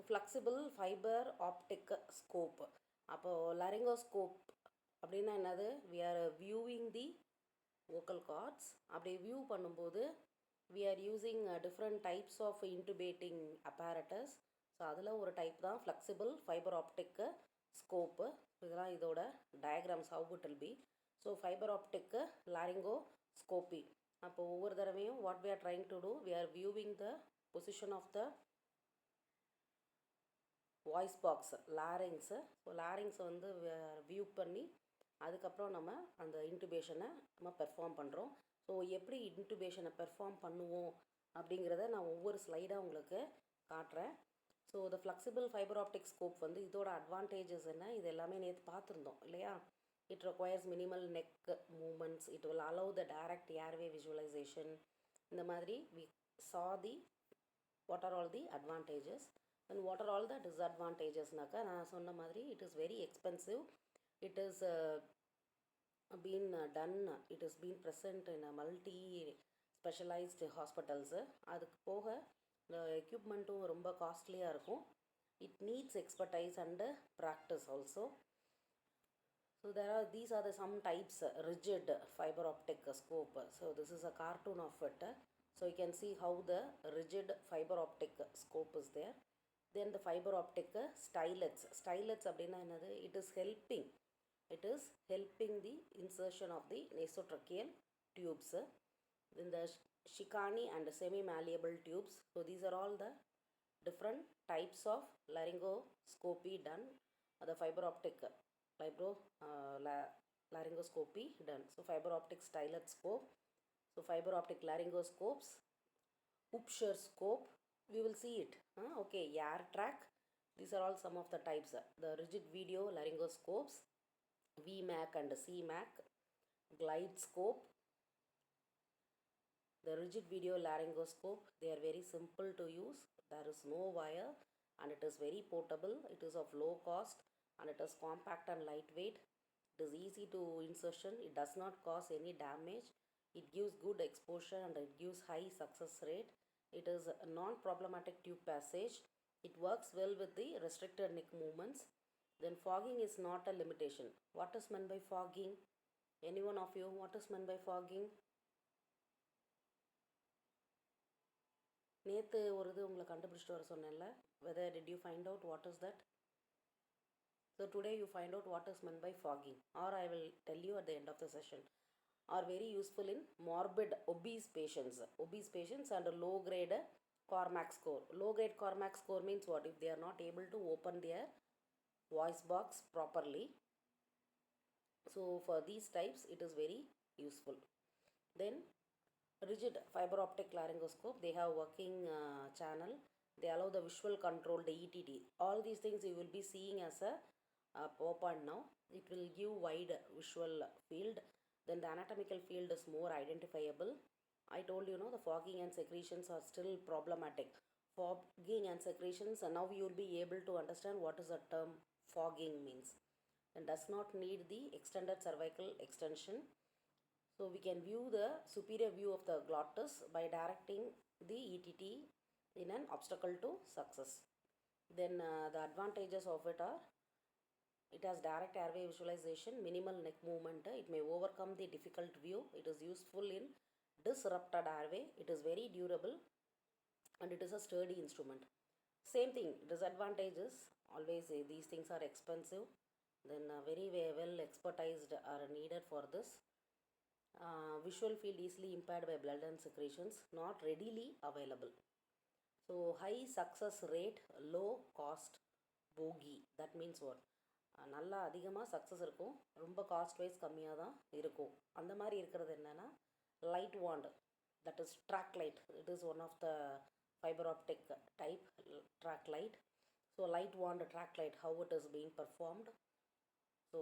Flexible fibre optic scope. அப்போது laryngoscope அப்படின்னா என்னது? We are viewing the vocal cords. அப்படி வியூ பண்ணும்போது we are using different types of intubating apparatus. So அதில் ஒரு டைப் தான் ஃப்ளெக்சிபிள் ஃபைபர் ஆப்டிக்கு ஸ்கோப்பு. இதெல்லாம் இதோட diagrams how it will be. So fibre optic laryngoscopy. அப்போ ஒவ்வொரு தடவையும் what we are trying to do, we are viewing the position of the voice box larynx. So லாரிங்ஸை வந்து வியூ பண்ணி அதுக்கப்புறம் நம்ம அந்த இன்டுபேஷனை நம்ம பெர்ஃபார்ம் பண்ணுறோம். ஸோ எப்படி இன்டுபேஷனை பெர்ஃபார்ம் பண்ணுவோம் அப்படிங்கிறத நான் ஒவ்வொரு ஸ்லைடாக உங்களுக்கு காட்டுறேன். So the flexible fibre optic scope வந்து இதோட அட்வான்டேஜஸ் என்ன, இது எல்லாமே நேற்று பார்த்துருந்தோம் இல்லையா? It requires minimal neck movements, it will allow the direct airway visualisation. இந்த மாதிரி we saw the what are all the advantages and what are all the disadvantagesனாக்கா நான் சொன்ன மாதிரி it is very expensive. It is been done, it is been present in a multi specialized hospitals. அதுக்கு போக இந்த எக்யூப்மெண்ட்டும் ரொம்ப காஸ்ட்லியாக இருக்கும். It needs expertise and practice also. So these are the some types rigid fiber optic scope. So this is a cartoon of it. So you can see how the rigid fiber optic scope is there. Then the fiber optic stylets. Stylets அப்படின்னா என்னது? It is helping. It is helping the insertion of the nasotracheal tubes. Then the Shikani and semi-malleable tubes. So these are all the different types of laryngoscopy done. The fiber optic laryngoscopy done. So fiber optic stylet scope. So fiber optic laryngoscopes. Upshur scope. We will see it. Okay, air track. These are all some of the types. The rigid video laryngoscopes. VMAC and CMAC, glide scope, the rigid video laryngoscope. They are very simple to use. There is no wire and it is very portable. It is of low cost and it is compact and lightweight. It is easy to insertion. It does not cause any damage. It gives good exposure and it gives high success rate. It is a non-problematic tube passage. It works well with the restricted neck movements. Then fogging is not a limitation. What is meant by fogging? Any one of you, what is meant by fogging? நேற்று ஒரு இது உங்களை கண்டுபிடிச்சிட்டு வர சொன்னேன்ல, whether did you find out what is that? So today you find out what is meant by fogging, or I will tell you at the end of the session. Are very useful in morbid obese patients and low grade Cormac score. Low grade Cormac score means what? If they are not able to open their voice box properly. So for these types it is very useful. Then rigid fiber optic laryngoscope, they have working channel. They allow the visual control, the ETT. All these things you will be seeing as a PowerPoint now. It will give wide visual field. Then the anatomical field is more identifiable. I told you, the fogging and secretions are still problematic. Fogging and secretions, and now you will be able to understand what is the term fogging means. And does not need the extended cervical extension. So we can view the superior view of the glottis by directing the ETT in an obstacle to success. Then the advantages of it are, it has direct airway visualization, minimal neck movement, it may overcome the difficult view, it is useful in disrupted airway, it is very durable and it is a sturdy instrument. Same thing, disadvantages, always these things are expensive. Then very well expertised are needed for this. Visual field easily impaired by blood and secretions, not readily available. So high success rate, low cost, bogey. That means what? நல்லா அதிகமாக success இருக்கும், ரொம்ப cost wise கம்மியாக தான் இருக்கும். அந்த மாதிரி இருக்கிறது என்னென்னா light wand, that is track light. It is one of the fiber optic type track light. So light wand track light, how it is being performed. So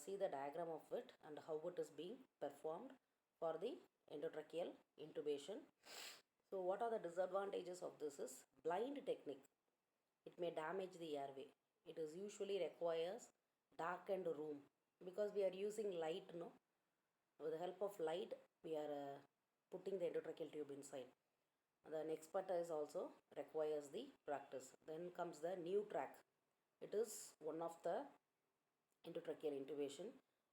see the diagram of it and how it is being performed for the endotracheal intubation. So what are the disadvantages of this is blind technique. It may damage the airway. It is usually requires darkened room because we are using light, with the help of light we are putting the endotracheal tube inside. The expertise also requires the practice. Then comes the new track. It is one of the endotracheal intubation.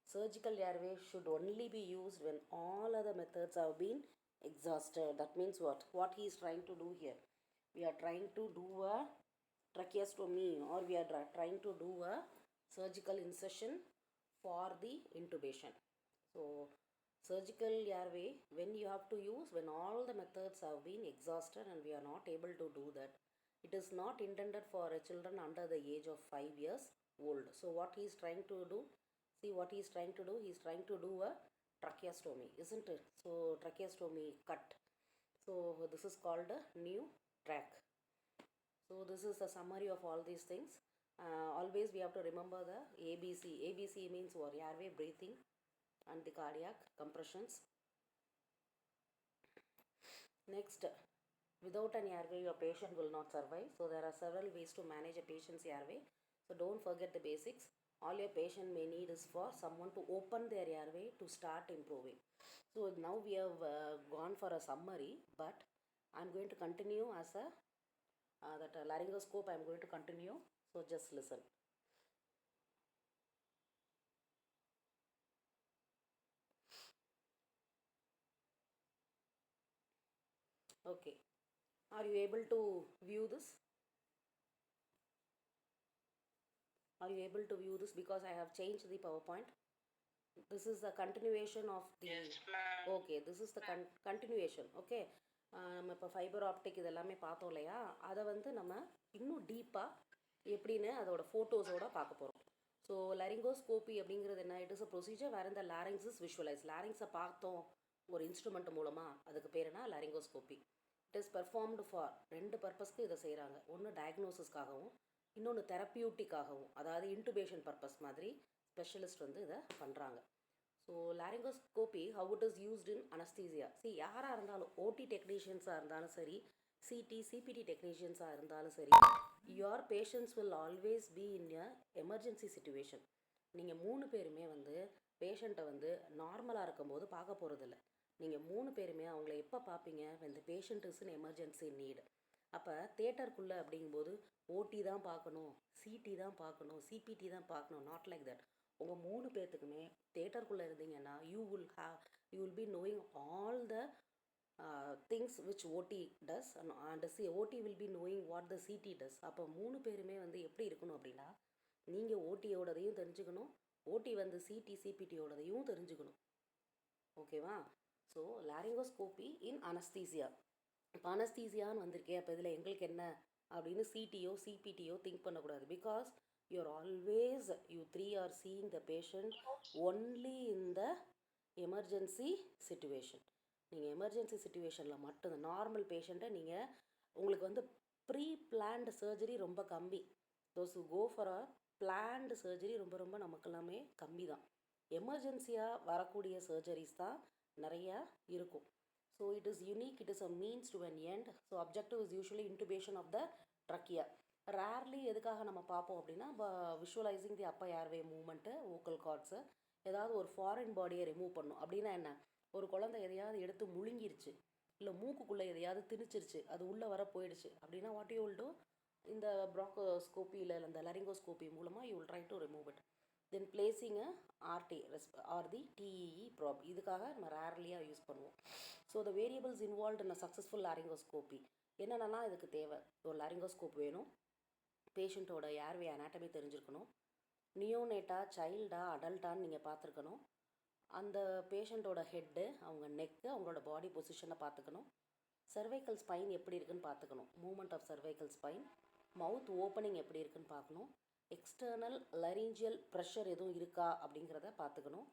Surgical airway should only be used when all other methods have been exhausted. That means what? What he is trying to do here? We are trying to do a tracheostomy, or we are trying to do a surgical incision for the intubation. So surgical airway, when you have to use, when all the methods have been exhausted and we are not able to do that, it is not intended for children under the age of 5 years old. So what he is trying to do, see what he is trying to do, he is trying to do a tracheostomy, isn't it? So tracheostomy cut. So this is called a new track. So this is a summary of all these things. Always we have to remember the ABC. ABC means what? Airway, breathing, and the cardiac compressions. Next, without an airway, your patient will not survive. So there are several ways to manage a patient's airway. So don't forget the basics. All your patient may need is for someone to open their airway to start improving. So now we have gone for a summary, but I'm going to continue as a that laryngoscope I'm going to continue. So just listen. Okay. Are you able to view this? Are you able to view this? Because I have changed the PowerPoint. This is the continuation of the. Yes, ma'am. Okay, this is the continuation. Okay. நம்ம இப்போ fibre optic இதெல்லாமே பார்த்தோம் இல்லையா, அதை வந்து நம்ம இன்னும் டீப்பாக எப்படின்னு அதோட ஃபோட்டோஸோட பார்க்க போகிறோம். ஸோ லாரிங்கோஸ்கோபி அப்படிங்கிறது என்ன? இட் இஸ் அ ப்ரொசீஜர் வேறு இந்த லாரிங்ஸ் இஸ் விஷுவலைஸ். லாரிங்ஸை பார்த்தோம் ஒரு இன்ஸ்ட்ருமெண்ட் மூலமாக, அதுக்கு பேர் என்ன? லாரிங்கோஸ்கோபி. இட் இஸ் பெர்ஃபார்ம்டு ஃபார் 2 பர்பஸ்க்கு இதை செய்கிறாங்க. ஒன்று டயக்னோசிஸ்க்காகவும், இன்னொன்று தெரப்பியூட்டிக்காகவும், அதாவது இன்டுபேஷன் பர்பஸ் மாதிரி ஸ்பெஷலிஸ்ட் வந்து இதை பண்ணுறாங்க. So laryngoscopy how it is used in anaesthesia. யாராக இருந்தாலும், ஓடி டெக்னீஷியன்ஸாக இருந்தாலும் சரி, சிடி சிபிடி டெக்னீஷியன்ஸாக இருந்தாலும் சரி, your patients will always be in a emergency situation. நீங்கள் 3 பேருமே வந்து பேஷண்ட்டை வந்து நார்மலாக இருக்கும்போது பார்க்க போகிறதில்ல. நீங்கள் 3 பேருமே அவங்கள எப்போ பார்ப்பீங்க? இந்த patient is in emergency need. அப்போ தேட்டருக்குள்ளே அப்படிங்கும்போது ஓடி தான் பார்க்கணும், சிடி தான் பார்க்கணும், சிபிடி தான் பார்க்கணும், நாட் லைக் தட். உங்கள் 3 பேர்த்துக்குமே தேட்டருக்குள்ளே இருந்தீங்கன்னா you will be knowing all the things which OT does and OT will be knowing what the CD does. அப்போ 3 பேருமே வந்து எப்படி இருக்கணும் அப்படின்னா, நீங்கள் ஓடியோடதையும் தெரிஞ்சுக்கணும், ஓடி வந்து சிடி சிபிடியோடதையும் தெரிஞ்சுக்கணும். ஓகேவா? ஸோ லாரிங்கோஸ்கோபி இன் அனஸ்தீசியா. இப்போ அனஸ்தீசியான்னு வந்திருக்கே, அப்போ இதில் எங்களுக்கு என்ன அப்படின்னு சிடியோ சிபிடியோ திங்க் பண்ணக்கூடாது. Because you're always, you 3 are seeing the patient only in the emergency situation. நீங்கள் எமர்ஜென்சி சுச்சுவேஷனில் மட்டும்தான். நார்மல் பேஷண்ட்டை நீங்கள் உங்களுக்கு வந்து ப்ரீ பிளான்டு சர்ஜரி ரொம்ப கம்மி. Those go for a planned surgery ரொம்ப ரொம்ப நமக்கு எல்லாமே கம்மி தான். எமர்ஜென்சியாக வரக்கூடிய சர்ஜரிஸ் தான் நிறையா இருக்கும். So it is unique, it is a means to an end. So objective is usually intubation of the trachea. Rarely எதுக்காக நம்ம பார்ப்போம் அப்படின்னா, visualising the upper airway movement, vocal cords, ஏதாவது ஒரு ஃபாரின் பாடியை ரிமூவ் பண்ணும். அப்படின்னா என்ன? ஒரு குழந்தை எதையாவது எடுத்து முழுங்கிருச்சு, இல்லை மூக்குக்குள்ளே எதையாவது திணிச்சிருச்சு, அது உள்ளே வர போயிடுச்சு அப்படின்னா, வாட் யூ வில் டூ? இந்த ப்ராங்கோஸ்கோபி இல்லை இந்த லாரிங்கோஸ்கோபி மூலமாக you will try to remove it. Then placing RT or the TEE probe. இதுக்காக நம்ம ரேர்லியாக யூஸ் பண்ணுவோம். So the variables involve in a successful laryngoscopy என்னென்னலாம் இதுக்கு தேவை? ஒரு லாரிங்கோஸ்கோப் வேணும், பேஷண்ட்டோட ஏர்வே அனாட்டமி தெரிஞ்சிருக்கணும், நியோனேட்டா சைல்டா அடல்ட்டான்னு நீங்கள் பார்த்துருக்கணும், அந்த பேஷண்ட்டோட ஹெட்டு, அவங்க நெக்கு, அவங்களோட பாடி பொசிஷனை பார்த்துக்கணும், சர்வைக்கல் ஸ்பைன் எப்படி இருக்குன்னு பார்த்துக்கணும், movement of cervical spine, mouth opening எப்படி இருக்குன்னு பார்க்கணும், எக்ஸ்டர்னல் லரிஞ்சியல் ப்ரெஷர் எதுவும் இருக்கா அப்படிங்கிறத பார்த்துக்கணும்,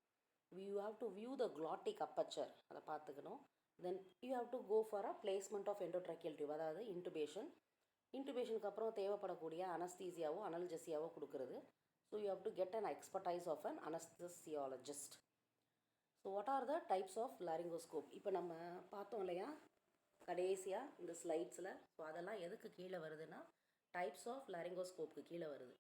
you have to view the glottic aperture, அதை பார்த்துக்கணும். Then you have to go for a placement of endotracheal tube, அதாவது இன்டுபேஷன். இன்டுபேஷனுக்கு அப்புறம் தேவைப்படக்கூடிய அனஸ்தீசியாவோ அனல்ஜெசியாவோ கொடுக்குறது. So you have to get an expertise of an anaesthesiologist. So what are the types of laryngoscope? இப்போ நம்ம பார்த்தோம் இல்லையா கடைசியாக இந்த ஸ்லைட்ஸில். ஸோ அதெல்லாம் எதுக்கு கீழே வருதுன்னா, டைப்ஸ் ஆஃப் லாரிங்கோஸ்கோப்புக்கு கீழே வருது.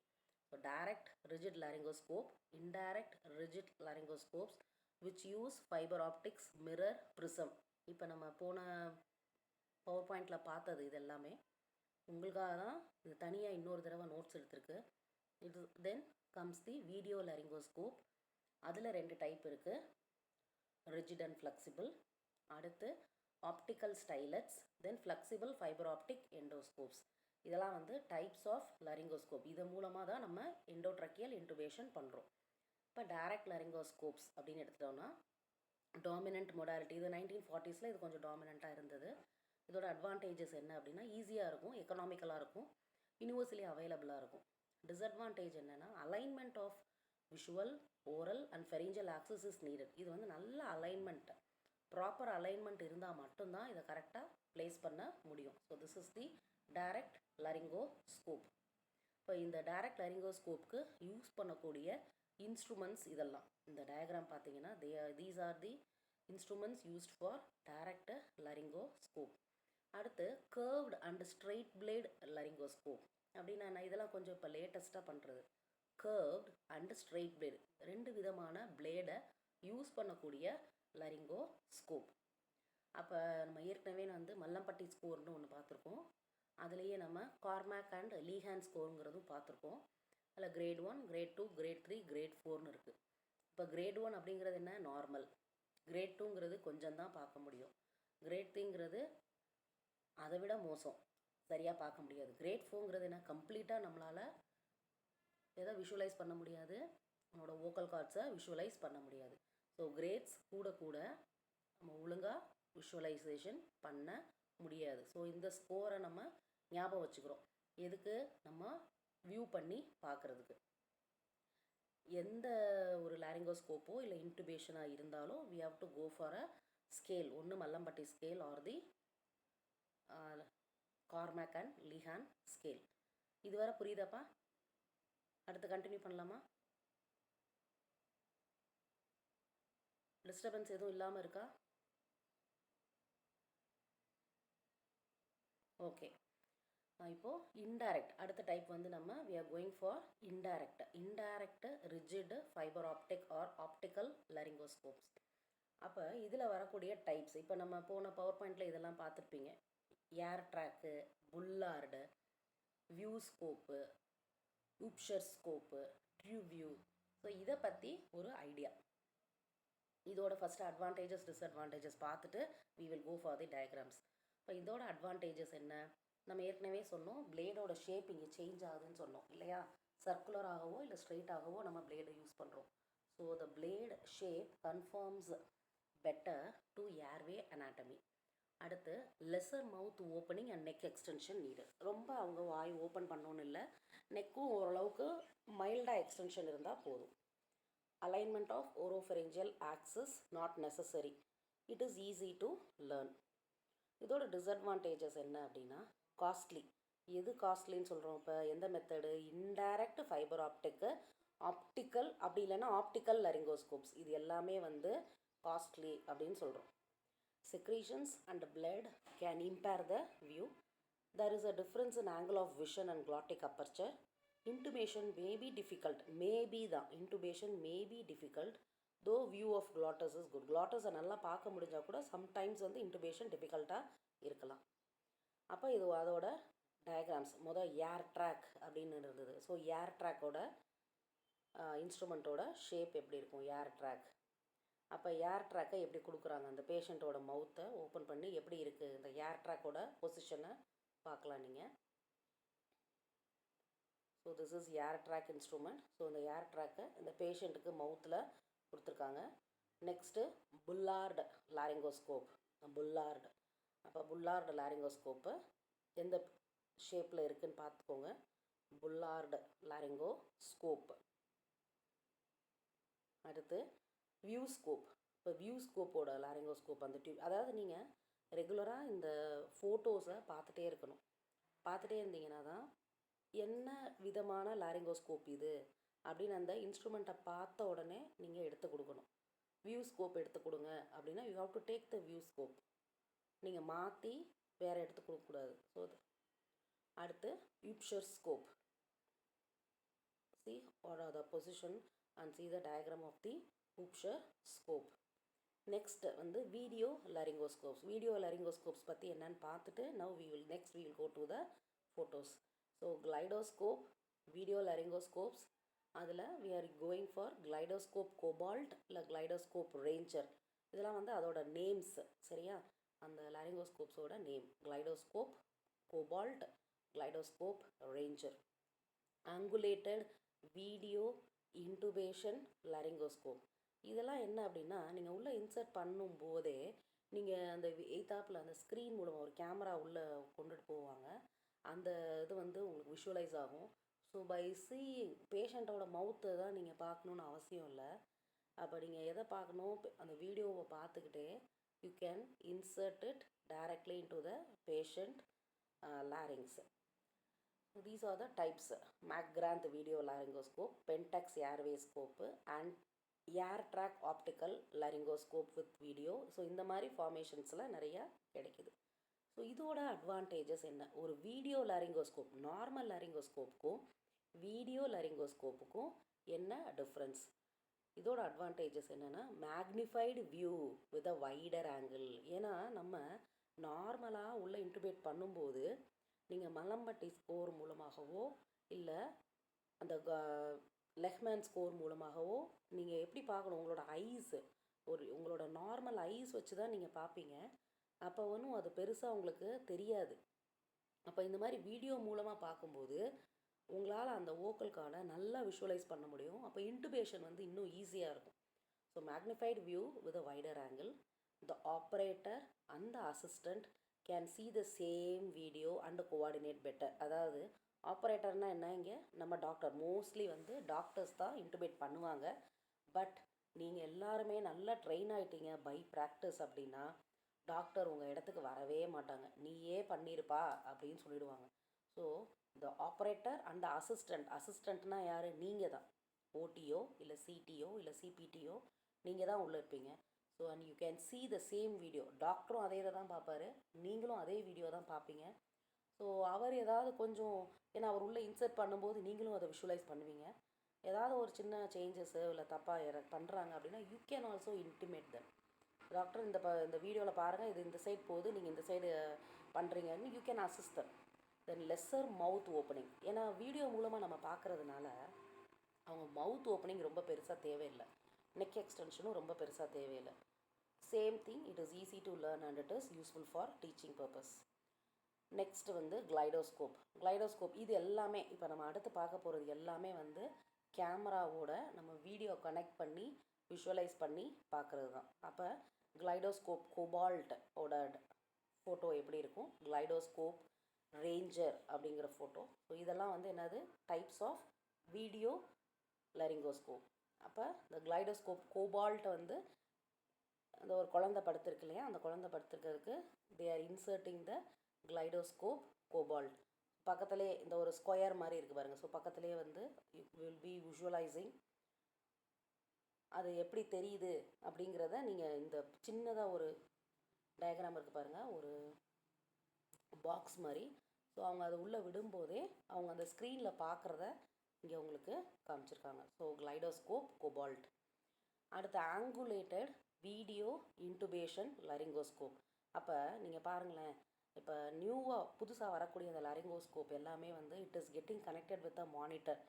So direct rigid laryngoscope, indirect rigid laryngoscopes which use fibre optics, mirror, prism. இப்போ நம்ம போன பவர் பாயிண்டில் பார்த்தது இது எல்லாமே உங்களுக்காக தான் இது தனியாக இன்னொரு தடவை நோட்ஸ் எடுத்திருக்கு. இது தென் கம்ஸ் தி வீடியோ லாரிங்கோஸ்கோப். அதில் 2 டைப் இருக்குது, ரிஜிட் அண்ட் ஃப்ளெக்சிபிள். அடுத்து ஆப்டிக்கல் ஸ்டைலட்ஸ், தென் ஃப்ளெக்சிபிள் ஃபைபர் ஆப்டிக் எண்டோஸ்கோப்ஸ். இதெல்லாம் வந்து டைப்ஸ் ஆஃப் லாரிங்கோஸ்கோப். இது மூலமாக தான் நம்ம எண்டோட்ரக்கியல் இன்டுபேஷன் பண்ணுறோம். இப்போ டைரக்ட் லாரிங்கோஸ்கோப்ஸ் அப்படின்னு எடுத்துட்டோம்னா டாமினன்ட் மொடாலிட்டி. இது 1940s இது கொஞ்சம் டாமினண்ட்டாக இருந்தது. இதோட அட்வான்டேஜஸ் என்ன அப்படின்னா ஈஸியாக இருக்கும், எக்கனாமிக்கலாக இருக்கும், யூனிவர்சலி அவைலபிளாக இருக்கும். டிஸ்அட்வான்டேஜ் என்னென்னா alignment of visual, oral and pharyngeal access is needed. இது வந்து நல்ல அலைன்மெண்ட், ப்ராப்பர் அலைன்மெண்ட் இருந்தால் மட்டும்தான் இதை கரெக்டாக ப்ளேஸ் பண்ண முடியும். So this is the direct laryngoscope. இப்போ இந்த டைரக்ட் லாரிங்கோஸ்கோப்புக்கு யூஸ் பண்ணக்கூடிய இன்ஸ்ட்ருமெண்ட்ஸ் இதெல்லாம் இந்த டயக்ராம் பார்த்தீங்கன்னா these are the instruments used for direct laryngoscope. அடுத்து curved and straight blade laryngoscope அப்படின்னா நான் இதெல்லாம் கொஞ்சம் இப்போ லேட்டஸ்ட்டாக பண்ணுறது. கர்வ்டு அண்ட் ஸ்ட்ரெயிட் பிளேடு 2 விதமான பிளேடை யூஸ் பண்ணக்கூடிய லாரிங்கோஸ்கோப். அப்போ நம்ம ஏற்கனவே வந்து மல்லம்பட்டி ஸ்கோர்னு ஒன்று பார்த்துருக்கோம். அதுலேயே நம்ம கார்மேக் அண்ட் லீஹான் ஸ்கோருங்கிறதும் பார்த்துருக்கோம். அதில் கிரேட் 1, கிரேட் 2, கிரேட் 3, கிரேட் 4னு இருக்குது. இப்போ கிரேட் 1 அப்படிங்கிறது என்ன, நார்மல். கிரேட் 2ங்கிறது கொஞ்சம் தான் பார்க்க முடியும். கிரேட் 3ங்கிறது அதை விட மோசம், சரியாக பார்க்க முடியாது. கிரேட் 4ங்கிறது என்ன, கம்ப்ளீட்டாக நம்மளால் எதை விஷுவலைஸ் பண்ண முடியாது, நம்மளோட வோக்கல் கார்ட்ஸை விஷுவலைஸ் பண்ண முடியாது. ஸோ கிரேட்ஸ் கூட கூட நம்ம ஒழுங்காக விஷுவலைசேஷன் பண்ண முடியாது. ஸோ இந்த ஸ்கோரை நம்ம ஞாபகம் வச்சுக்கிறோம். எதுக்கு, நம்ம வியூ பண்ணி பார்க்குறதுக்கு. எந்த ஒரு லாரிங்கோஸ்கோப்போ இல்லை இன்டுபேஷனாக இருந்தாலும் we have to go for a scale. ஒன்று Mallampati scale or the Cormack and Lehane scale. இது வரை புரியுதாப்பா? அடுத்து கண்டினியூ பண்ணலாமா? டிஸ்டர்பன்ஸ் எதுவும் இல்லாமல் இருக்கா? ஓகே. இப்போது இன்டைரக்ட் அடுத்த டைப் வந்து நம்ம we are going for indirect rigid fibre optic or optical laryngoscopes. அப்போ இதில் வரக்கூடிய டைப்ஸ் இப்போ நம்ம போன பவர் பாயிண்டில் இதெல்லாம் பார்த்துருப்பீங்க. Airtraq, Bullard, view scope, Upsher scope, true view. So இதை பற்றி ஒரு ஐடியா. இதோட ஃபஸ்ட்டு அட்வான்டேஜஸ் டிஸ்அட்வான்டேஜஸ் பார்த்துட்டு we will go for the diagrams. இப்போ இதோட அட்வான்டேஜஸ் என்ன, நம்ம ஏற்கனவே சொன்னோம் பிளேடோட ஷேப் இங்கே சேஞ்ச் ஆகுதுன்னு சொன்னோம் இல்லையா. சர்க்குலராகவோ இல்லை ஸ்ட்ரெயிட்டாகவோ நம்ம பிளேடை யூஸ் பண்ணுறோம். So the blade shape conforms better to airway anatomy. அடுத்து lesser mouth opening and neck extension need. ரொம்ப அவங்க வாய் ஓப்பன் பண்ணணுன்னு இல்லை, நெக்கும் ஓரளவுக்கு மைல்டாக எக்ஸ்டென்ஷன் இருந்தால் போதும். Alignment of oropharyngeal axis not necessary. It is easy to learn. இதோட டிஸ்அட்வான்டேஜஸ் என்ன அப்படின்னா காஸ்ட்லி. எது காஸ்ட்லின்னு சொல்கிறோம், இப்போ எந்த method, indirect fibre optic, optical அப்படி இல்லைன்னா ஆப்டிக்கல் லாரிங்கோஸ்கோப்ஸ், இது எல்லாமே வந்து காஸ்ட்லி அப்படின்னு சொல்கிறோம். Secretions and blood can impair the view. there is a difference in angle of vision and glottic aperture. Intubation may be difficult, தான் intubation may be difficult though view of glottis is good. glottis நல்லா பார்க்க முடிஞ்சால் கூட sometimes வந்து intubation டிஃபிகல்ட்டாக இருக்கலாம். அப்போ இது அதோட டயக்ராம்ஸ். ஏர் ட்ராக் அப்படின்னு இருந்தது. ஸோ ஏர் ட்ராக்கோட இன்ஸ்ட்ருமெண்ட்டோட ஷேப் எப்படி இருக்கும், ஏர் ட்ராக். அப்போ ஏர் ட்ராக்கை எப்படி கொடுக்குறாங்க, அந்த பேஷண்ட்டோட மவுத்தை ஓப்பன் பண்ணி எப்படி இருக்குது இந்த ஏர் ட்ராக்கோட பொசிஷனை பார்க்கலாம் நீங்கள். So this is Airtraq instrument. So இந்த ஏர் ட்ராக்கை இந்த பேஷண்ட்டுக்கு மவுத்தில் கொடுத்துருக்காங்க. Next Bullard laryngoscope. புல்லார்டு. அப்போ புல்லார்டு லாரிங்கோஸ்கோப்பு எந்த ஷேப்பில் இருக்குதுன்னு பார்த்துக்கோங்க. புல்லார்டு லாரிங்கோஸ்கோப். அடுத்து வியூ ஸ்கோப். இப்போ வியூ ஸ்கோப்போட லாரிங்கோஸ்கோப் அந்த டியூப், அதாவது நீங்கள் ரெகுலராக இந்த ஃபோட்டோஸை பார்த்துட்டே இருக்கணும். பார்த்துட்டே இருந்தீங்கன்னா தான் என்ன விதமான லாரிங்கோஸ்கோப் இது அப்படின்னு அந்த இன்ஸ்ட்ருமெண்ட்டை பார்த்த உடனே நீங்கள் எடுத்து கொடுக்கணும். வியூ ஸ்கோப் எடுத்து கொடுங்க அப்படின்னா you have to take the view scope. நீங்கள் மாற்றி வேறு எடுத்து கொடுக்கக்கூடாது. ஸோ அடுத்து உப்ஷர் scope. see what are the position and see the diagram of the Upsher scope. Next வந்து வீடியோ லாரிங்கோஸ்கோப்ஸ். வீடியோ லாரிங்கோஸ்கோப்ஸ் பற்றி என்னன்னு பார்த்துட்டு now we will go to the photos. So GlideScope, video laryngoscopes, அதில் we are going for GlideScope Cobalt இல்லை GlideScope Ranger. இதெல்லாம் வந்து அதோட names. சரியா? அந்த லாரிங்கோஸ்கோப்ஸோட name GlideScope Cobalt, GlideScope Ranger. Angulated video intubation laryngoscope. இதெல்லாம் என்ன அப்படின்னா, நீங்கள் உள்ளே இன்சர்ட் பண்ணும்போதே நீங்கள் அந்த எய்தாப்பில் அந்த ஸ்க்ரீன் மூலமாக ஒரு கேமரா உள்ளே கொண்டுட்டு போவாங்க. அந்த இது வந்து உங்களுக்கு விஷுவலைஸ் ஆகும். ஸோ பை சீயிங் பேஷண்ட்டோட மவுத்தை தான் நீங்கள் பார்க்கணுன்னு அவசியம் இல்லை. அப்போ நீங்கள் எதை பார்க்கணும், அந்த வீடியோவை பார்த்துக்கிட்டே you can insert it directly into the patient larynx. These are the types: McGrath video laryngoscope, Pentax airway scope and Airtraq optical laryngoscope with video. So இந்த மாதிரி ஃபார்மேஷன்ஸில் நிறையா கிடைக்குது. ஸோ இதோட அட்வான்டேஜஸ் என்ன? ஒரு வீடியோ லாரிங்கோஸ்கோப், நார்மல் லாரிங்கோஸ்கோப்புக்கும் வீடியோ லாரிங்கோஸ்கோப்புக்கும் என்ன difference? இதோட advantages என்னென்னா, magnified view with a wider angle. ஏன்னா நம்ம நார்மலாக உள்ளே இன்டுபேட் பண்ணும்போது நீங்கள் மலம்பட்டி ஸ்கோர் மூலமாகவோ இல்லை அந்த லெஹ்மேன் ஸ்கோர் மூலமாகவோ நீங்கள் எப்படி பார்க்கணும், உங்களோட ஐஸு உங்களோட நார்மல் ஐஸ் வச்சு தான் நீங்கள் பார்ப்பீங்க. அப்போ ஒன்றும் அது பெருசாக உங்களுக்கு தெரியாது. அப்போ இந்த மாதிரி வீடியோ மூலமாக பார்க்கும்போது உங்களால் அந்த வோக்கல் கார்டை நல்லா விஷுவலைஸ் பண்ண முடியும். அப்போ இன்டுபேஷன் வந்து இன்னும் ஈஸியாக இருக்கும். So magnified view with a wider angle. The operator and the assistant can see the same video and coordinate better. அதாவது ஆப்ரேட்டர்னால் என்ன, இங்கே நம்ம டாக்டர், மோஸ்ட்லி வந்து டாக்டர்ஸ் தான் இன்டுபேட் பண்ணுவாங்க. பட் நீங்கள் எல்லாருமே நல்லா ட்ரெயின் ஆகிட்டீங்க பை ப்ராக்டிஸ் அப்படின்னா டாக்டர் உங்கள் இடத்துக்கு வரவே மாட்டாங்க. நீயே பண்ணியிருப்பா அப்படின்னு சொல்லிடுவாங்க. ஸோ த ஆப்ரேட்டர் அண்ட் அசிஸ்டண்ட்னால் யார்? நீங்கள் தான். ஓடியோ இல்லை சிடிஓ இல்லை சிபிடிஓ நீங்கள் தான் உள்ளே இருப்பீங்க. So and you can see the same video. டாக்டரும் அதே இதை தான் பார்ப்பாரு, நீங்களும் அதே வீடியோ தான் பார்ப்பீங்க. ஸோ அவர் ஏதாவது கொஞ்சம், ஏன்னா அவர் உள்ளே இன்சர்ட் பண்ணும்போது நீங்களும் அதை விஷுவலைஸ் பண்ணுவீங்க. ஏதாவது ஒரு சின்ன சேஞ்சஸ்ஸு இல்லை தப்பாக பண்ணுறாங்க அப்படின்னா you can also intimate them. Doctor இந்த வீடியோவில் பாருங்கள், இது இந்த சைடு போகுது, நீங்கள் இந்த சைடு பண்ணுறீங்கன்னு you can assist them. Then lesser mouth opening. ஏன்னா வீடியோ மூலமாக நம்ம பார்க்குறதுனால அவங்க மவுத் ஓப்பனிங் ரொம்ப பெருசாக தேவையில்லை, நெக் எக்ஸ்டென்ஷனும் ரொம்ப பெருசாக தேவையில்லை. Same thing, it is easy to learn and it is useful for teaching purpose. Next வந்து கிளைடோஸ்கோப். இது எல்லாமே இப்போ நம்ம அடுத்து பார்க்க போகிறது எல்லாமே வந்து கேமராவோட நம்ம வீடியோ கனெக்ட் பண்ணி விஷுவலைஸ் பண்ணி பார்க்குறது தான். அப்போ கிளைடோஸ்கோப் கோபால்ட்டோட ஃபோட்டோ எப்படி இருக்கும், கிளைடோஸ்கோப் ரேஞ்சர் அப்படிங்கிற ஃபோட்டோ. ஸோ இதெல்லாம் வந்து என்னது, டைப்ஸ் ஆஃப் வீடியோ லாரிங்கோஸ்கோப். அப்போ இந்த கிளைடோஸ்கோப் கோபால்ட்டை வந்து அந்த ஒரு குழந்தை படுத்திருக்கு இல்லையா, அந்த குழந்தை படுத்திருக்கிறதுக்கு they are inserting the GlideScope Cobalt. பக்கத்துலேயே இந்த ஒரு ஸ்கொயர் மாதிரி இருக்குது பாருங்கள். ஸோ பக்கத்துலேயே வந்து யூ வில் பி விஷுவலைசிங் அது எப்படி தெரியுது அப்படிங்கிறத நீங்கள் இந்த சின்னதாக ஒரு டயக்ராம் இருக்குது பாருங்கள், ஒரு பாக்ஸ் மாதிரி. ஸோ அவங்க அதை உள்ளே விடும்போதே அவங்க அந்த ஸ்க்ரீனில் பார்க்குறத இங்கே உங்களுக்கு காமிச்சிருக்காங்க. So GlideScope Cobalt. அடுத்து ஆங்குலேட்டட் வீடியோ இன்டுபேஷன் லாரிங்கோஸ்கோப். அப்போ நீங்கள் பாருங்களேன், இப்போ நியூவாக புதுசாக வரக்கூடிய அந்த லாரிங்கோஸ்கோப் எல்லாமே வந்து it is getting connected with a monitor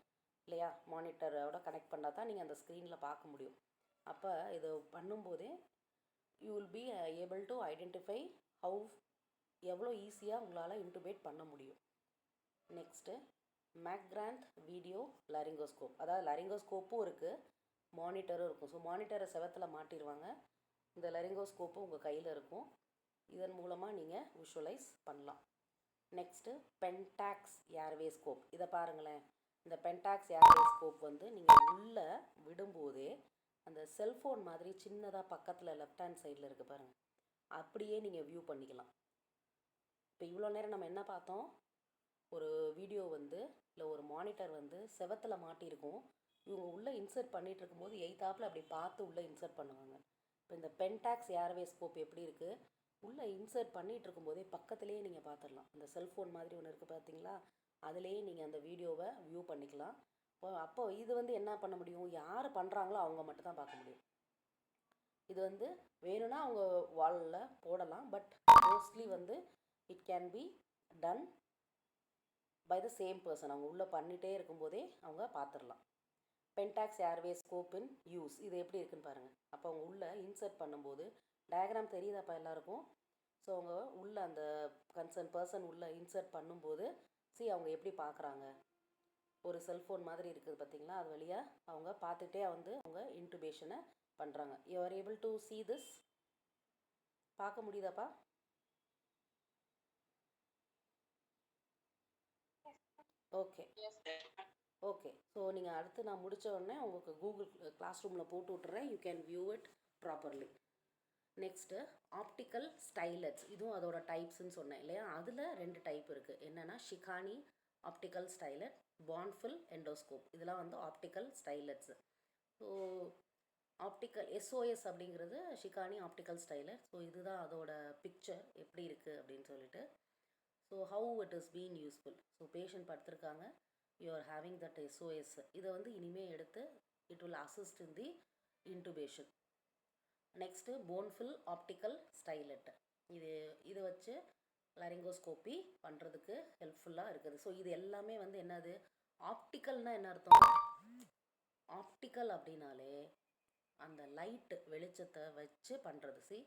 இல்லையா, மானிட்டரோட கனெக்ட் பண்ணால் தான் நீங்கள் அந்த ஸ்க்ரீனில் பார்க்க முடியும். அப்போ இது பண்ணும்போதே you will be able to identify எவ்வளோ ஈஸியாக உங்களால் இன்டுபேட் பண்ண முடியும். Next McGrath video laryngoscope. அதாவது லாரிங்கோஸ்கோப்பும் இருக்குது, மானிட்டரும் இருக்கும். ஸோ மானிட்டரை செவத்தில் மாட்டிடுவாங்க, இந்த லாரிங்கோஸ்கோப்பும் உங்கள் கையில் இருக்கும். இதன் மூலமாக நீங்கள் விஷுவலைஸ் பண்ணலாம். Next Pentax airway scope. இதை பாருங்களேன், இந்த பென்டாக்ஸ் ஏர்வே ஸ்கோப் வந்து நீங்கள் உள்ளே விடும்போதே அந்த செல்ஃபோன் மாதிரி சின்னதாக பக்கத்தில் லெஃப்ட் ஹேண்ட் சைடில் இருக்குது பாருங்கள், அப்படியே நீங்கள் வியூ பண்ணிக்கலாம். இப்போ இவ்வளோ நேரம் நம்ம என்ன பார்த்தோம், ஒரு வீடியோ வந்து இல்லை ஒரு மானிட்டர் வந்து செவத்தில் மாட்டியிருக்கும், இவங்க உள்ளே இன்சர்ட் பண்ணிகிட்டு இருக்கும்போது எய்த்தாப்பில் அப்படி பார்த்து உள்ளே இன்சர்ட் பண்ணுவாங்க. இப்போ இந்த பென்டாக்ஸ் ஏர்வே ஸ்கோப் எப்படி இருக்குது, உள்ளே இன்சர்ட் பண்ணிகிட்டு இருக்கும்போதே பக்கத்துலேயே நீங்கள் பார்த்துடலாம். இந்த செல்ஃபோன் மாதிரி ஒன்று இருக்குது பார்த்தீங்களா, அதுலேயே நீங்கள் அந்த வீடியோவை வியூ பண்ணிக்கலாம். அப்போ இது வந்து என்ன பண்ண முடியும், யார் பண்ணுறாங்களோ அவங்க மட்டும் தான் பார்க்க முடியும். இது வந்து வேணும்னா அவங்க வாலில் போடலாம், பட் மோஸ்ட்லி வந்து it can be done by the same person. அவங்க உள்ளே பண்ணிகிட்டே இருக்கும்போதே அவங்க பார்த்துடலாம். Pentax airway scope in use, இது எப்படி இருக்குன்னு பாருங்கள். அப்போ அவங்க உள்ளே இன்சர்ட் பண்ணும்போது டயக்ராம் தெரியுதாப்பா எல்லாருக்கும்? ஸோ அவங்க உள்ளே அந்த கன்சர்ன் பர்சன் உள்ளே இன்சர்ட் பண்ணும்போது அவங்க எப்படி பார்க்குறாங்க, ஒரு செல்ஃபோன் மாதிரி இருக்குது பார்த்தீங்களா, அது வழியாக அவங்க பார்த்துட்டே வந்து அவங்க இன்டுபேஷனை பண்ணுறாங்க. You are able to see this? பார்க்க முடியுதாப்பா? Okay okay. ஸோ நீங்கள் அடுத்து நான் முடித்த உடனே உங்களுக்கு கூகுள் கிளாஸ் ரூமில் போட்டு விட்டுறேன். You can view it properly. Next optical stylets, இதுவும் அதோட டைப்ஸ்ன்னு சொன்னேன் இல்லையா? அதில் 2 டைப் இருக்குது. என்னென்னா ஷிகானி ஆப்டிக்கல் ஸ்டைலட், பான்ஃபில் எண்டோஸ்கோப். இதெல்லாம் வந்து ஆப்டிக்கல் ஸ்டைலட்ஸு. ஸோ ஆப்டிக்கல் எஸ்ஓஎஸ் அப்படிங்கிறது ஷிகானி ஆப்டிக்கல் ஸ்டைலட். ஸோ இதுதான் அதோட பிக்சர் எப்படி இருக்குது அப்படின்னு சொல்லிட்டு. So how it is been useful. So patient படுத்திருக்காங்க, you are having that SOS. இதை வந்து இனிமேல் எடுத்து it will assist in the intubation. Next Bonfils optical stylet. இது வச்சு லாரிங்கோஸ்கோப்பி பண்ணுறதுக்கு ஹெல்ப்ஃபுல்லாக இருக்குது. ஸோ இது எல்லாமே வந்து என்னது, ஆப்டிக்கல்னால் என்ன அர்த்தம்? ஆப்டிக்கல் அப்படின்னாலே அந்த லைட்டு வெளிச்சத்தை வச்சு பண்ணுறது.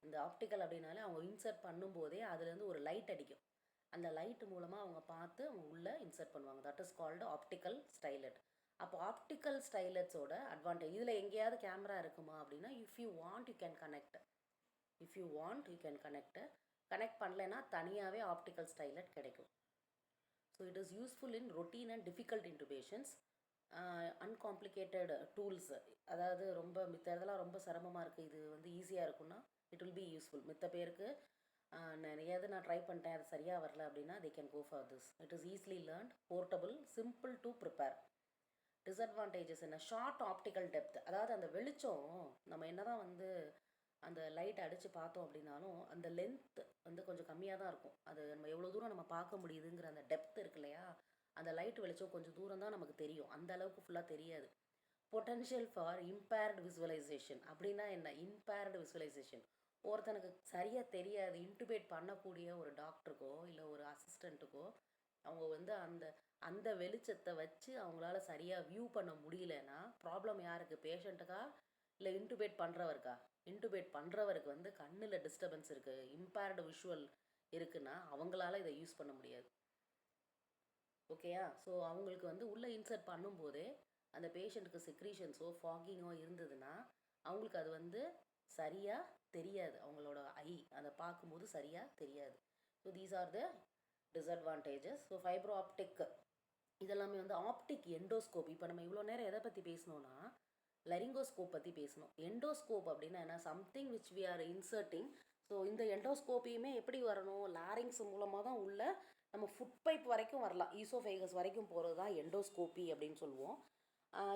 இந்த ஆப்டிக்கல் அப்படின்னாலே அவங்க இன்சர்ட் பண்ணும்போதே அதுலேருந்து ஒரு லைட் அடிக்கும். அந்த லைட்டு மூலமாக அவங்க பார்த்து அவங்க உள்ளே இன்சர்ட் பண்ணுவாங்க. That is called optical stylet. அப்போ ஆப்டிக்கல் ஸ்டைலட்ஸோட அட்வான்டேஜ், இதில் எங்கேயாவது கேமரா இருக்குமா அப்படின்னா, if you want you can connect. Connect பண்ணலைன்னா தனியாகவே ஆப்டிக்கல் ஸ்டைலட் கிடைக்கும். So it is useful in routine and difficult intubations. Uncomplicated tools, அதாவது ரொம்ப மித்த இதெல்லாம் ரொம்ப சிரமமாக இருக்குது, இது வந்து ஈஸியாக இருக்குன்னா இட் வில் பி யூஸ்ஃபுல். மித்த பேருக்கு நிறையாது நான் ட்ரை பண்ணிட்டேன் அது சரியாக வரல அப்படின்னா they can go for this. It is easily learned, portable, simple to prepare. Disadvantages என்ன? ஷார்ட் ஆப்டிக்கல் டெப்த், அதாவது அந்த வெளிச்சம் நம்ம என்ன தான் வந்து அந்த லைட் அடித்து பார்த்தோம் அப்படின்னாலும் அந்த லென்த் வந்து கொஞ்சம் கம்மியாக தான் இருக்கும். அது நம்ம எவ்வளோ தூரம் நம்ம பார்க்க முடியுதுங்கிற அந்த டெப்த் இருக்கு இல்லையா, அந்த லைட் வெளிச்சம் கொஞ்சம் தூரம் தான் நமக்கு தெரியும், அந்த அளவுக்கு ஃபுல்லாக தெரியாது. பொட்டன்ஷியல் ஃபார் இம்பேர்டு விசுவலைசேஷன் அப்படின்னா என்ன? இம்பேர்டு விசுவலைசேஷன், ஒருத்தனுக்கு சரியாக தெரியாது இன்டுபேட் பண்ணக்கூடிய ஒரு டாக்டருக்கோ இல்லை ஒரு அசிஸ்டண்ட்டுக்கோ அவங்க வந்து அந்த அந்த வெளிச்சத்தை வச்சு அவங்களால சரியாக வியூ பண்ண முடியலன்னா ப்ராப்ளம் யாருக்கு? பேஷண்ட்டுக்கா இல்லை இன்டுபேட் பண்ணுறவருக்கா? இன்டுபேட் பண்ணுறவருக்கு வந்து கண்ணில் டிஸ்டர்பன்ஸ் இருக்குது, இம்பேர்டு விஷுவல் இருக்குன்னா அவங்களால இதை யூஸ் பண்ண முடியாது. ஓகேயா? ஸோ அவங்களுக்கு வந்து உள்ளே இன்சர்ட் பண்ணும்போதே அந்த பேஷண்ட்டுக்கு செக்ரீஷன்ஸோ ஃபாகிங்கோ இருந்ததுன்னா அவங்களுக்கு அது வந்து சரியாக தெரியாது, அவங்களோட அதை பார்க்கும்போது சரியாக தெரியாது. So these are the disadvantages. So fibro optic இதெல்லாமே வந்து ஆப்டிக் எண்டோஸ்கோப். இப்போ நம்ம இவ்வளோ நேரம் எதை பற்றி பேசணும்னா லரிங்கோஸ்கோப் பற்றி பேசணும். எண்டோஸ்கோப் அப்படின்னா என்ன? Something which we are inserting. So இந்த எண்டோஸ்கோப்பியுமே எப்படி வரணும்? லாரிங்ஸ் மூலமாக தான் உள்ள நம்ம ஃபுட் பைப் வரைக்கும் வரலாம், ஈசோஃபேகஸ் வரைக்கும் போகிறது தான் எண்டோஸ்கோப்பி அப்படின்னு சொல்லுவோம்.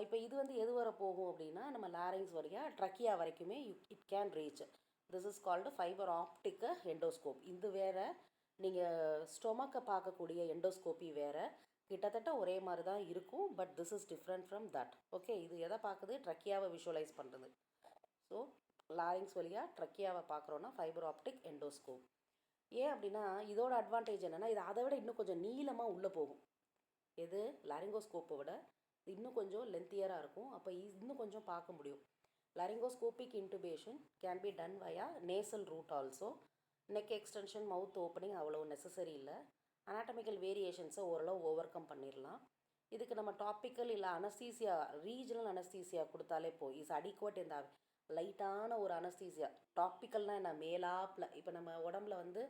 இப்போ இது வந்து எது வரை போகும் அப்படின்னா நம்ம லாரிங்ஸ் வரையா ட்ரக்கியா வரைக்குமே it can reach. This is called fibre optic endoscope. இது வேறு, நீங்கள் ஸ்டொமக்கை பார்க்கக்கூடிய எண்டோஸ்கோப்பி வேறு, கிட்டத்தட்ட ஒரே மாதிரி தான் இருக்கும், but this is different from that. Okay, இது எதை பார்க்குது? ட்ரக்கியாவை விஷுவலைஸ் பண்ணுறது. ஸோ லாரிங்ஸ் வழியாக ட்ரக்கியாவை பார்க்குறோன்னா ஃபைபர் ஆப்டிக் எண்டோஸ்கோப். ஏன் அப்படின்னா இதோட அட்வான்டேஜ் என்னென்னா இது அதை விட இன்னும் கொஞ்சம் நீளமாக உள்ளே போகும். எது? லாரிங்கோஸ்கோப்பை விட இன்னும் கொஞ்சம் லென்த்தியராக இருக்கும், அப்போ இன்னும் கொஞ்சம் பார்க்க முடியும். Laryngoscopic intubation can be done via nasal route also. Neck extension, mouth opening அவ்வளோ நெசசரி இல்லை. அனாட்டமிக்கல் வேரியேஷன்ஸை ஓரளவு ஓவர் கம் பண்ணிடலாம். இதுக்கு நம்ம டாப்பிக்கல் இல்லை அனஸ்தீசியா, ரீஜனல் அனஸ்தீசியா கொடுத்தாலே இஸ் அடிக்குவட். இந்த லைட்டான ஒரு அனஸ்தீசியா. டாப்பிக்கல்னால் என்ன? மேலாப்பில் இப்போ நம்ம உடம்புல வந்து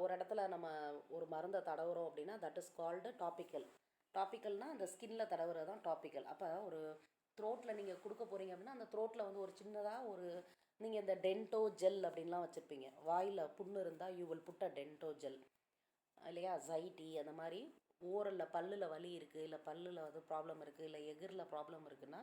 ஒரு இடத்துல நம்ம ஒரு மருந்தை தடவுறோம் அப்படின்னா தட் இஸ் கால்டு டாப்பிக்கல். டாப்பிக்கல்னால் அந்த ஸ்கின்ல தடவுறது தான் டாப்பிக்கல். அப்போ ஒரு த்ரோட்டில் நீங்கள் கொடுக்க போகிறீங்க அப்படின்னா அந்த த்ரோட்டில் வந்து ஒரு சின்னதாக ஒரு நீங்கள் இந்த டென்டோ ஜெல் அப்படின்லாம் வச்சுருப்பீங்க. வாயில் புண்ணு இருந்தால் you will put a dento gel இல்லையா? ஜைட்டி அந்த மாதிரி. ஓரலில் பல்லில் வலி இருக்குது, இல்லை பல்லில் வந்து ப்ராப்ளம் இருக்குது, இல்லை எகிரில் ப்ராப்ளம் இருக்குன்னா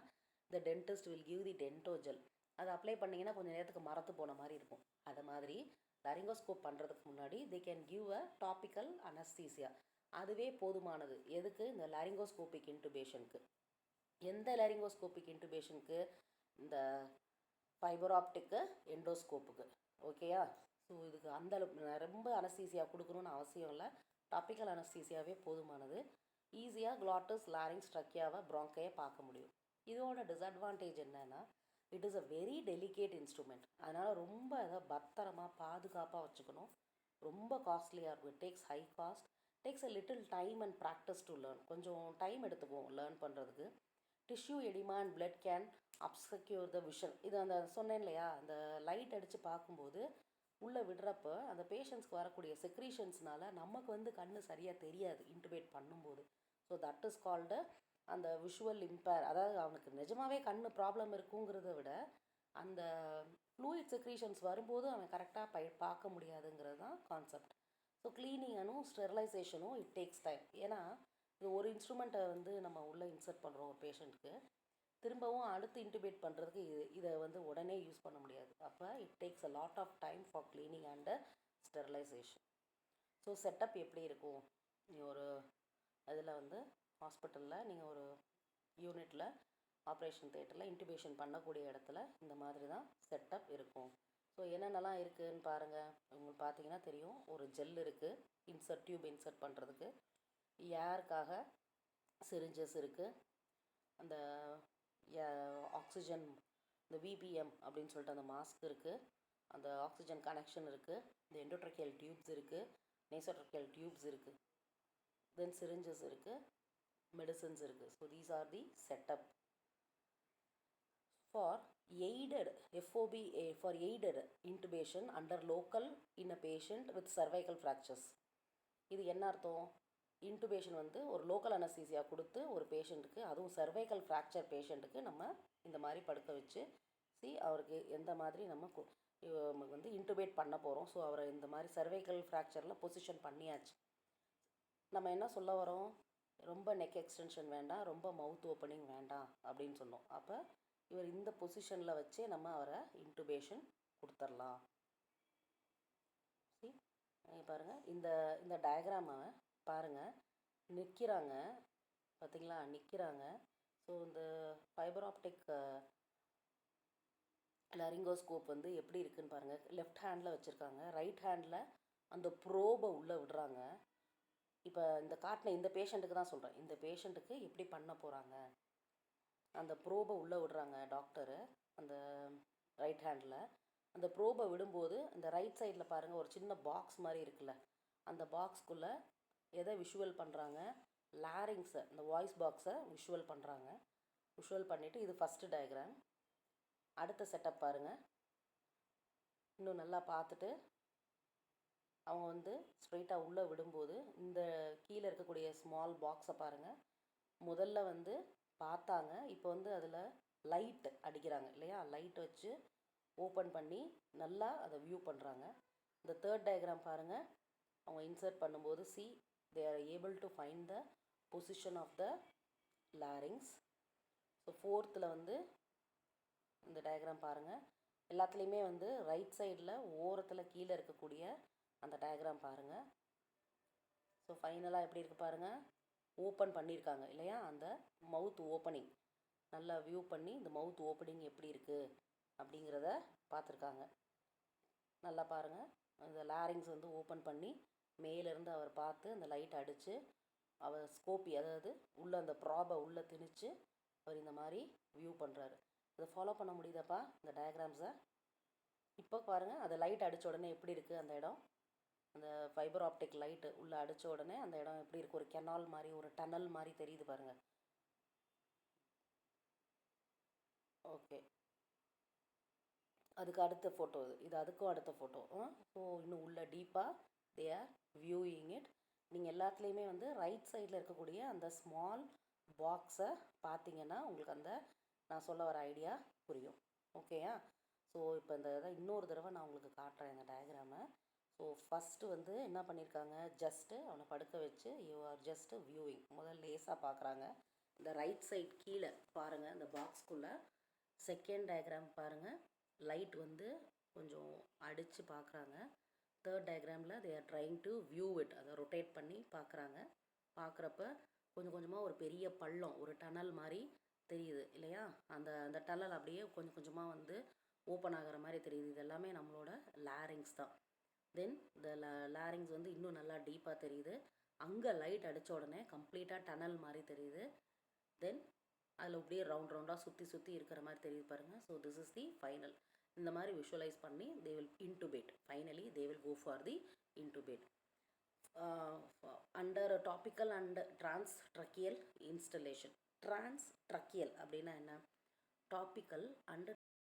the dentist will give the dento gel. அதை அப்ளை பண்ணிங்கன்னா கொஞ்சம் நேரத்துக்கு மரத்து போன மாதிரி இருக்கும். அது மாதிரி லாரிங்கோஸ்கோப் பண்ணுறதுக்கு முன்னாடி they can give a topical anaesthesia. அதுவே போதுமானது. எதுக்கு? இந்த லாரிங்கோஸ்கோபிக் இன்டுபேஷனுக்கு. எந்த லாரிங்கோஸ்கோபிக் இன்டுபேஷனுக்கு? இந்த ஃபைபர் ஆப்டிக்கு எண்டோஸ்கோப்புக்கு. ஓகேயா? ஸோ இதுக்கு அந்த ரொம்ப அனஸ்தீசியா கொடுக்கணுன்னு அவசியம் இல்லை. டாப்பிக்கல் அனஸ்தீசியாவே போதுமானது. ஈஸியாக க்ளாட்டஸ், லாரிங்ஸ், ட்ரக்கியாவை, ப்ராங்கையை பார்க்க முடியும். இதோட டிஸ்அட்வான்டேஜ் என்னென்னா, it is a very delicate instrument. அதனால் ரொம்ப அதை பத்திரமாக பாதுகாப்பாக வச்சுக்கணும். ரொம்ப காஸ்ட்லியாக இருக்கும். It takes high cost, takes a little time and practice to learn. கொஞ்சம் டைம் எடுத்துக்குவோம் லேர்ன் பண்ணுறதுக்கு. Tissue oedema and blood can obscure the vision. இது அந்த சொன்னேன் இல்லையா, அந்த லைட் அடித்து பார்க்கும்போது உள்ளே விடுறப்ப அந்த பேஷண்ட்ஸ்க்கு வரக்கூடிய செக்ரீஷன்ஸ்னால நமக்கு வந்து கண் சரியாக தெரியாது இன்டுபேட் பண்ணும்போது. ஸோ தட் இஸ் கால்டு அந்த விஷுவல் இம்பேர். அதாவது அவனுக்கு நிஜமாகவே கண் ப்ராப்ளம் இருக்குங்கிறத விட அந்த ஃப்ளூயிட் செக்ரீஷன்ஸ் வரும்போது அவன் கரெக்டாக பார்க்க முடியாதுங்கிறது தான் கான்செப்ட். ஸோ க்ளீனிங்கனும் ஸ்டெரிலைசேஷனும் இட் டேக்ஸ் டைம். ஏன்னா இது ஒரு இன்ஸ்ட்ருமெண்ட்டை வந்து நம்ம உள்ளே இன்சர்ட் பண்ணுறோம் ஒரு பேஷண்ட்டுக்கு, திரும்பவும் அடுத்து இன்டுபேட் பண்ணுறதுக்கு இதை வந்து உடனே யூஸ் பண்ண முடியாது. அப்போ it takes a lot of time for cleaning and sterilisation. So setup எப்படி இருக்கும்? நீங்கள் ஒரு இதில் வந்து ஹாஸ்பிட்டலில் நீங்கள் ஒரு யூனிட்டில் ஆப்ரேஷன் தேட்டரில் இன்டுபேஷன் பண்ணக்கூடிய இடத்துல இந்த மாதிரி தான் செட்டப் இருக்கும். ஸோ என்னென்னலாம் இருக்குதுன்னு பாருங்கள். உங்களுக்கு பார்த்தீங்கன்னா தெரியும். ஒரு ஜெல் இருக்குது டியூப் இன்சர்ட் பண்ணுறதுக்கு. ஏருக்காக சிரிஞ்சஸ் இருக்குது. அந்த ஆக்சிஜன், இந்த விபிஎம் அப்படின்னு சொல்லிட்டு அந்த மாஸ்க் இருக்குது. அந்த ஆக்சிஜன் கனெக்ஷன் இருக்குது. இந்த எண்டோட்ரக்கியல் டியூப்ஸ் இருக்குது. நேசோட்ரக்கியல் டியூப்ஸ் இருக்குது. தென் சிரிஞ்சஸ் இருக்குது. மெடிசன்ஸ் இருக்குது. So these are the setup for aided FOB, for aided intubation under local in a patient with cervical fractures. இது என்ன அர்த்தம்? இன்டுபேஷன் வந்து ஒரு லோக்கல் அனஸ்தீசியா கொடுத்து ஒரு பேஷண்ட்டுக்கு, அதுவும் சர்வைக்கல் ஃப்ராக்சர் பேஷண்ட்டுக்கு நம்ம இந்த மாதிரி படுக்க வச்சு அவருக்கு எந்த மாதிரி நம்ம வந்து இன்டுபேட் பண்ண போகிறோம். ஸோ அவரை இந்த மாதிரி சர்வைக்கல் ஃப்ராக்சரில் பொசிஷன் பண்ணியாச்சு. நம்ம என்ன சொல்ல வரோம்? ரொம்ப நெக் எக்ஸ்டென்ஷன் வேண்டாம், ரொம்ப மவுத் ஓப்பனிங் வேண்டாம் அப்படின்னு சொன்னோம். அப்போ இவர் இந்த பொசிஷனில் வச்சே நம்ம அவரை இன்டுபேஷன் கொடுத்துடலாம். பாருங்கள், இந்த டயக்ராமை பாருங்கள். நிற்கிறாங்க, பார்த்தீங்களா? நிற்கிறாங்க. ஸோ இந்த ஃபைபர் ஆப்டிக் லாரிங்கோஸ்கோப் வந்து எப்படி இருக்குதுன்னு பாருங்கள். லெஃப்ட் ஹேண்டில் வச்சுருக்காங்க, ரைட் ஹேண்டில் அந்த ப்ரோபை உள்ளே விடுறாங்க. இப்போ இந்த காட்டின இந்த பேஷண்ட்டுக்கு தான் சொல்கிறேன். இந்த பேஷண்ட்டுக்கு எப்படி பண்ண போகிறாங்க, அந்த ப்ரோபை உள்ளே விடுறாங்க டாக்டரு அந்த ரைட் ஹேண்டில். அந்த ப்ரோபை விடும்போது அந்த ரைட் சைடில் பாருங்கள் ஒரு சின்ன பாக்ஸ் மாதிரி இருக்குல்ல, அந்த பாக்ஸ்க்குள்ளே எதை விஷுவல் பண்ணுறாங்க? லாரிங்ஸை, இந்த வாய்ஸ் பாக்ஸை விஷுவல் பண்ணுறாங்க. விஷுவல் பண்ணிவிட்டு இது ஃபஸ்ட்டு டயக்ராம். அடுத்த செட்டப் பாருங்கள். இன்னும் நல்லா பார்த்துட்டு அவங்க வந்து ஸ்ட்ரெயிட்டாக உள்ளே விடும்போது இந்த கீழே இருக்கக்கூடிய ஸ்மால் பாக்ஸை பாருங்கள். முதல்ல வந்து பார்த்தாங்க, இப்போ வந்து அதில் லைட் அடிக்கிறாங்க இல்லையா, லைட் வச்சு ஓப்பன் பண்ணி நல்லா அதை வியூ பண்ணுறாங்க. இந்த தேர்ட் டயக்ராம் பாருங்கள். அவங்க இன்சர்ட் பண்ணும்போது they are able to find the position of the larynx. So ஃபோர்த்தில் வந்து இந்த டயக்ராம் பாருங்கள். எல்லாத்துலேயுமே வந்து ரைட் சைடில் ஓரத்தில் கீழே இருக்கக்கூடிய அந்த டயக்ராம் பாருங்கள். ஸோ ஃபைனலாக எப்படி இருக்குது பாருங்கள். ஓப்பன் பண்ணியிருக்காங்க இல்லையா, அந்த மவுத் ஓப்பனிங் நல்லா வியூ பண்ணி இந்த மவுத் ஓப்பனிங் எப்படி இருக்குது அப்படிங்கிறத பார்த்துருக்காங்க. நல்லா பாருங்கள். அந்த லாரிங்ஸ் வந்து ஓப்பன் பண்ணி மேலேருந்து அவர் பார்த்து அந்த லைட் அடித்து அவர் ஸ்கோப்பி, அதாவது உள்ளே அந்த ப்ராபை உள்ளே திணிச்சு அவர் இந்த மாதிரி வியூ பண்ணுறாரு. இதை ஃபாலோ பண்ண முடியுதாப்பா இந்த டயக்ராம்ஸை? இப்போ பாருங்கள், அந்த லைட் அடித்த உடனே எப்படி இருக்குது அந்த இடம், அந்த ஃபைபர் ஆப்டிக் லைட்டு உள்ளே அடித்த உடனே அந்த இடம் எப்படி இருக்குது? ஒரு கெனால் மாதிரி, ஒரு டனல் மாதிரி தெரியுது பாருங்கள். ஓகே, அதுக்கு அடுத்த ஃபோட்டோ இது அதுக்கும் அடுத்த ஃபோட்டோ. ஸோ இன்னும் உள்ள டீப்பாக தே ஆர் வியூயிங் இட். நீங்கள் எல்லாத்துலேயுமே வந்து ரைட் சைடில் இருக்கக்கூடிய அந்த ஸ்மால் பாக்ஸை பார்த்தீங்கன்னா உங்களுக்கு அந்த நான் சொல்ல வர ஐடியா புரியும். ஓகேயா? ஸோ இப்போ இந்த இதை இன்னொரு தடவை நான் உங்களுக்கு காட்டுறேன் இந்த டயக்ராமை. ஸோ ஃபஸ்ட்டு வந்து என்ன பண்ணியிருக்காங்க, ஜஸ்ட்டு அவனை படுக்க வச்சு யூ ஆர் ஜஸ்ட்டு வியூவிங். முதல்ல லேஸாக பார்க்குறாங்க. இந்த ரைட் சைட் கீழே பாருங்கள், இந்த பாக்ஸ்குள்ளே செகண்ட் டயக்ராம் பாருங்கள். லைட் வந்து கொஞ்சம் அடித்து பார்க்குறாங்க. தேர்ட் டயக்ராமில் they are trying to view it, அதை ரொட்டேட் பண்ணி பார்க்குறாங்க. பார்க்குறப்ப கொஞ்சம் கொஞ்சமாக ஒரு பெரிய பள்ளம், ஒரு டனல் மாதிரி தெரியுது இல்லையா, அந்த அந்த டனல் அப்படியே கொஞ்சம் கொஞ்சமாக வந்து ஓப்பன் ஆகிற மாதிரி தெரியுது. இது எல்லாமே நம்மளோட லாரிங்ஸ் தான். தென் இந்த லாரிங்ஸ் வந்து இன்னும் நல்லா டீப்பாக தெரியுது. அங்கே லைட் அடித்த உடனே கம்ப்ளீட்டாக டனல் மாதிரி தெரியுது. தென் அதில் அப்படியே ரவுண்டாக சுற்றி இருக்கிற மாதிரி தெரியுது பாருங்கள். So this is the final. இந்த மாதிரி விஷுவலைஸ் பண்ணி they will intubate. Finally they will go for the intubate. Under topical and transtracheal installation. Transtracheal அப்படின்னா என்ன? Topical and